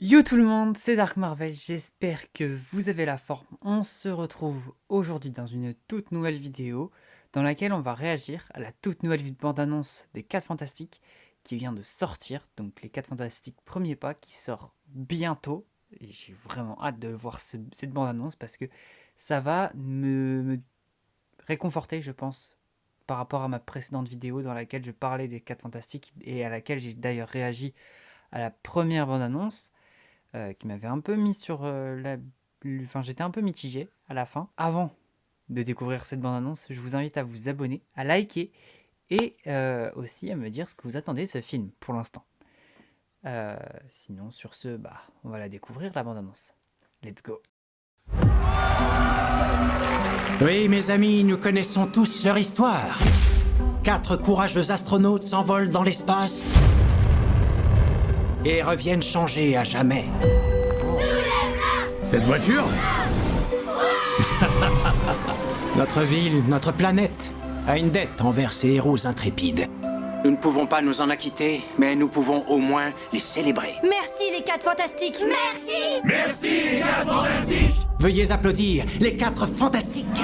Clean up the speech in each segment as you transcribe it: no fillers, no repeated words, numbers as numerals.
Yo tout le monde, c'est Dark Marvel, j'espère que vous avez la forme. On se retrouve aujourd'hui dans une toute nouvelle vidéo dans laquelle on va réagir à la toute nouvelle bande-annonce des 4 Fantastiques qui vient de sortir, donc les 4 Fantastiques premier pas qui sort bientôt. Et j'ai vraiment hâte de voir cette bande-annonce parce que ça va me réconforter, je pense, par rapport à ma précédente vidéo dans laquelle je parlais des 4 Fantastiques et à laquelle j'ai d'ailleurs réagi à la première bande-annonce. Qui m'avait un peu mis sur Enfin, j'étais un peu mitigé à la fin. Avant de découvrir cette bande-annonce, je vous invite à vous abonner, à liker et aussi à me dire ce que vous attendez de ce film pour l'instant. Sinon, sur ce, on va la découvrir, la bande-annonce. Let's go. Oui, mes amis, nous connaissons tous leur histoire. 4 courageux astronautes s'envolent dans l'espace et reviennent changer à jamais. Cette voiture? Notre ville, notre planète, a une dette envers ces héros intrépides. Nous ne pouvons pas nous en acquitter, mais nous pouvons au moins les célébrer. Merci les 4 fantastiques. Merci. Merci les 4 fantastiques! Veuillez applaudir les 4 fantastiques.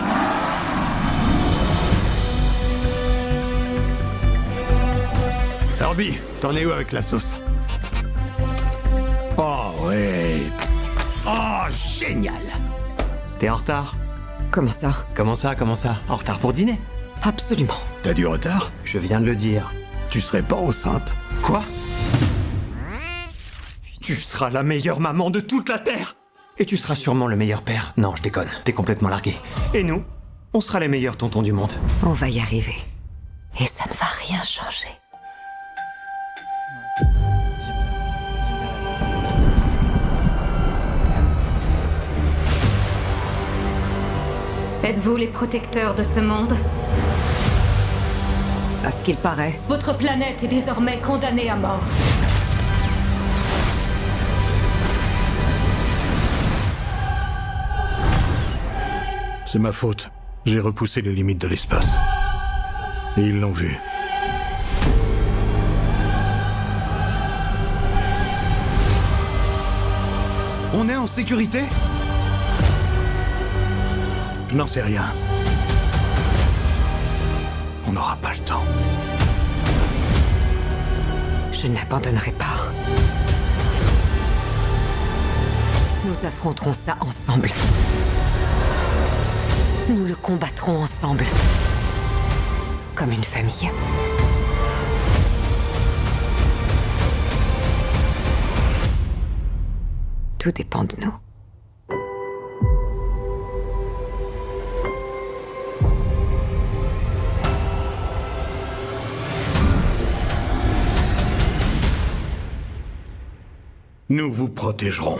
Herbie, t'en es où avec la sauce? Oh ouais. Oh, génial! T'es en retard? Comment ça? Comment ça? En retard pour dîner? Absolument. T'as du retard? Je viens de le dire. Tu serais pas enceinte? Quoi? Tu seras la meilleure maman de toute la Terre! Et tu seras sûrement le meilleur père. Non, je déconne, t'es complètement largué. Et nous, on sera les meilleurs tontons du monde. On va y arriver. Et ça ne va rien changer. Êtes-vous les protecteurs de ce monde? À ce qu'il paraît, Votre planète est désormais condamnée à mort. C'est ma faute. J'ai repoussé les limites de l'espace. Et ils l'ont vu. On est en sécurité? Je n'en sais rien. On n'aura pas le temps. je n'abandonnerai pas. Nous affronterons ça ensemble. Nous le combattrons ensemble. Comme une famille. Tout dépend de nous. Nous vous protégerons.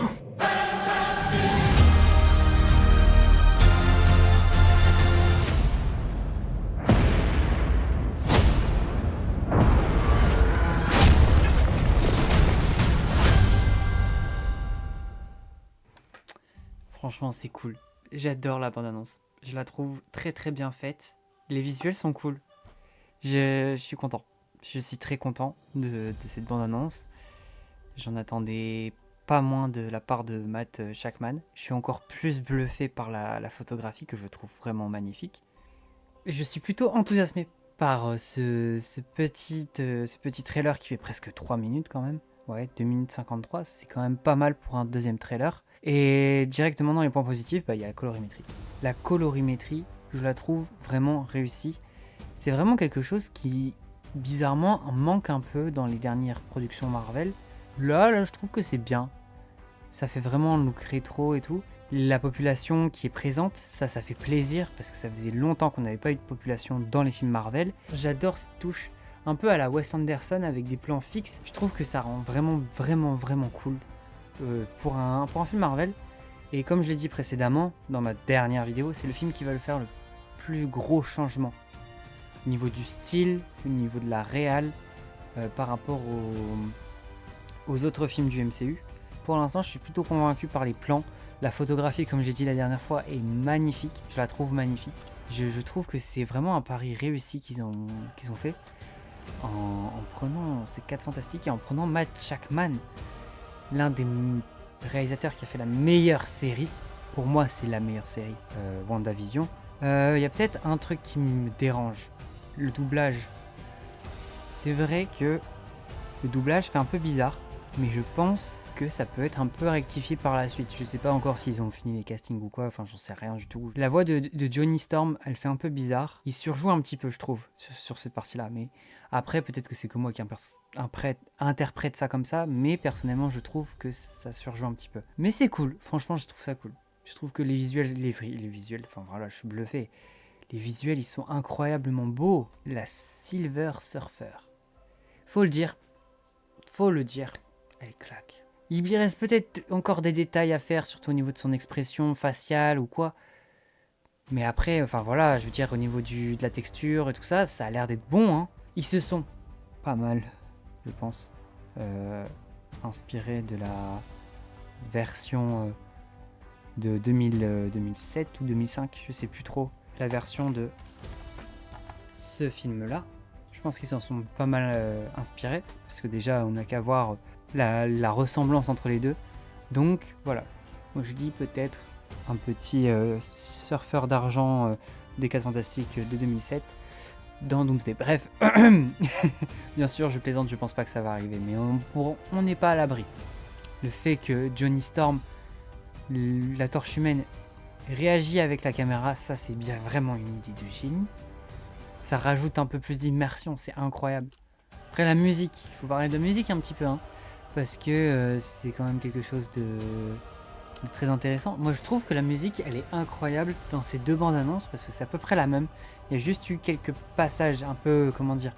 Franchement, c'est cool. J'adore la bande-annonce. Je la trouve très très bien faite. Les visuels sont cool. Je suis content. Je suis très content de cette bande-annonce. J'en attendais pas moins de la part de Matt Shakman. Je suis encore plus bluffé par la photographie que je trouve vraiment magnifique. Et je suis plutôt enthousiasmé par ce petit trailer qui fait presque 3 minutes quand même. Ouais, 2 minutes 53, c'est quand même pas mal pour un deuxième trailer. Et directement dans les points positifs, il y a la colorimétrie. La colorimétrie, je la trouve vraiment réussie. C'est vraiment quelque chose qui, bizarrement, manque un peu dans les dernières productions Marvel. Là, je trouve que c'est bien. Ça fait vraiment look rétro et tout. La population qui est présente, ça fait plaisir parce que ça faisait longtemps qu'on n'avait pas eu de population dans les films Marvel. J'adore cette touche un peu à la Wes Anderson avec des plans fixes. Je trouve que ça rend vraiment cool pour un film Marvel. Et comme je l'ai dit précédemment dans ma dernière vidéo, c'est le film qui va le faire le plus gros changement au niveau du style, au niveau de la réal par rapport aux autres films du MCU. Pour l'instant, je suis plutôt convaincu par les plans. La photographie, comme j'ai dit la dernière fois, est magnifique. Je la trouve magnifique. Je trouve que c'est vraiment un pari réussi qu'ils ont fait en prenant ces 4 fantastiques et en prenant Matt Shakman. l'un des réalisateurs qui a fait la meilleure série. Pour moi, c'est la meilleure série, WandaVision. Il y a peut-être un truc qui me dérange, le doublage. C'est vrai que le doublage fait un peu bizarre, mais je pense que ça peut être un peu rectifié par la suite. Je sais pas encore s'ils ont fini les castings ou quoi, enfin j'en sais rien du tout. La voix de Johnny Storm, elle fait un peu bizarre. Il surjoue un petit peu, je trouve, sur cette partie-là. Mais après, peut-être que c'est que moi qui interprète ça comme ça, mais personnellement, je trouve que ça surjoue un petit peu. Mais c'est cool, franchement, je trouve ça cool. Je trouve que les visuels, enfin voilà, je suis bluffé. Les visuels, ils sont incroyablement beaux. La Silver Surfer. Faut le dire, elle claque. Il lui reste peut-être encore des détails à faire, surtout au niveau de son expression faciale ou quoi. Mais après, enfin voilà, je veux dire, au niveau de la texture et tout ça, ça a l'air d'être bon, hein. Ils se sont pas mal, je pense, inspirés de la version de 2007 ou 2005, je sais plus trop, la version de ce film-là. Je pense qu'ils s'en sont pas mal inspirés, parce que déjà, on n'a qu'à voir la ressemblance entre les deux. Donc, voilà. Moi, je dis peut-être un petit surfeur d'argent des 4 Fantastiques de 2007 dans Doomsday. Bref, bien sûr, je plaisante, je pense pas que ça va arriver, mais on n'est pas à l'abri. Le fait que Johnny Storm, la torche humaine, réagit avec la caméra, ça c'est bien vraiment une idée de génie. Ça rajoute un peu plus d'immersion, c'est incroyable. Après la musique, il faut parler de musique un petit peu, hein, parce que c'est quand même quelque chose de très intéressant. Moi je trouve que la musique elle est incroyable dans ces deux bandes annonces, parce que c'est à peu près la même. Il y a juste eu quelques passages un peu, comment dire,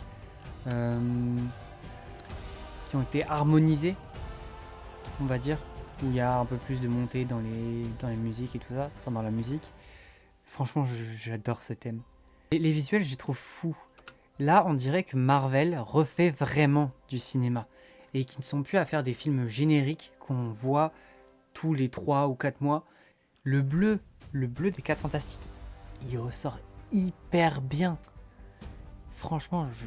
qui ont été harmonisés, on va dire, où il y a un peu plus de montée dans les musiques et tout ça, enfin dans la musique. Franchement, j'adore ce thème. Les visuels, je les trouve fous. Là, on dirait que Marvel refait vraiment du cinéma et qu'ils ne sont plus à faire des films génériques qu'on voit tous les 3 ou 4 mois. Le bleu des 4 Fantastiques, il ressort hyper bien. Franchement, je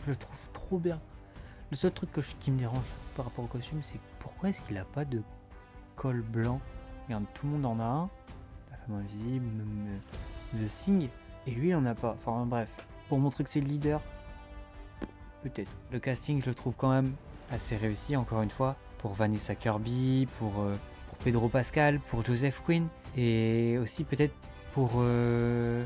le trouve trop bien. Le seul truc qui me dérange par rapport au costume, c'est pourquoi est-ce qu'il a pas de col blanc? Regarde, tout le monde en a un. La femme invisible, même The Thing, et lui il en a pas. Enfin bref, pour montrer que c'est le leader, peut-être. Le casting, je le trouve quand même assez réussi, encore une fois, pour Vanessa Kirby, pour Pedro Pascal, pour Joseph Quinn, et aussi peut-être pour le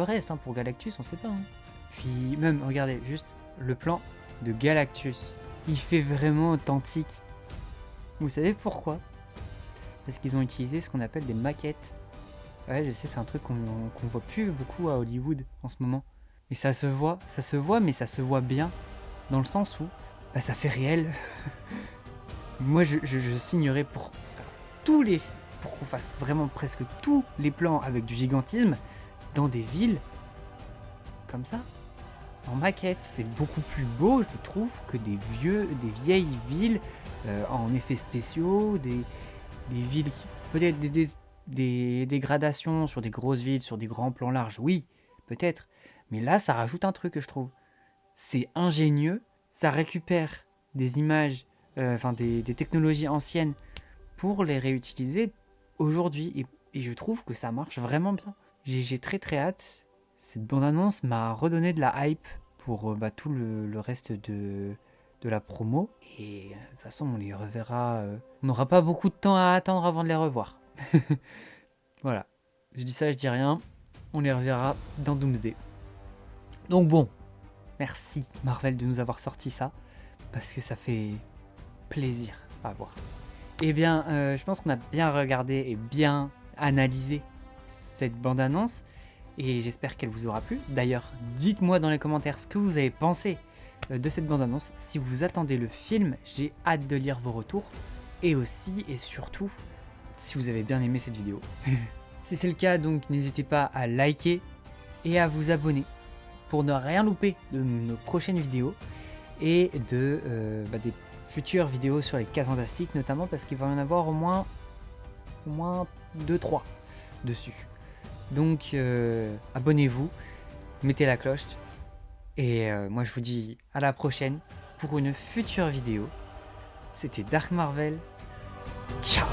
reste, hein, pour Galactus, on sait pas. Hein. Puis même, regardez, juste le plan de Galactus, il fait vraiment authentique. Vous savez pourquoi? Parce qu'ils ont utilisé ce qu'on appelle des maquettes. Ouais, je sais, c'est un truc qu'on voit plus beaucoup à Hollywood en ce moment. Et ça se voit, mais ça se voit bien, dans le sens où bah, ça fait réel. Moi, je signerais pour qu'on fasse vraiment presque tous les plans avec du gigantisme dans des villes comme ça. En maquette, c'est beaucoup plus beau, je trouve, que des vieilles villes en effets spéciaux, des villes qui peut-être des dégradations sur des grosses villes, sur des grands plans larges, oui, peut-être. Mais là, ça rajoute un truc que je trouve. C'est ingénieux, ça récupère des images, des technologies anciennes pour les réutiliser aujourd'hui. Et je trouve que ça marche vraiment bien. J'ai très très hâte. Cette bande-annonce m'a redonné de la hype pour tout le reste de la promo. Et de toute façon, on les reverra. On n'aura pas beaucoup de temps à attendre avant de les revoir. Voilà. Je dis ça, je dis rien. On les reverra dans Doomsday. Donc bon, merci Marvel de nous avoir sorti ça. Parce que ça fait plaisir à voir. Eh bien, je pense qu'on a bien regardé et bien analysé cette bande-annonce. Et j'espère qu'elle vous aura plu. D'ailleurs, dites-moi dans les commentaires ce que vous avez pensé de cette bande-annonce. Si vous attendez le film, j'ai hâte de lire vos retours. Et aussi, et surtout, si vous avez bien aimé cette vidéo. Si c'est le cas, donc n'hésitez pas à liker et à vous abonner pour ne rien louper de nos prochaines vidéos. Et des futures vidéos sur les 4 Fantastiques, notamment parce qu'il va y en avoir au moins 2-3 dessus. Donc abonnez-vous, mettez la cloche et moi je vous dis à la prochaine pour une future vidéo C'était Dark Marvel. Ciao.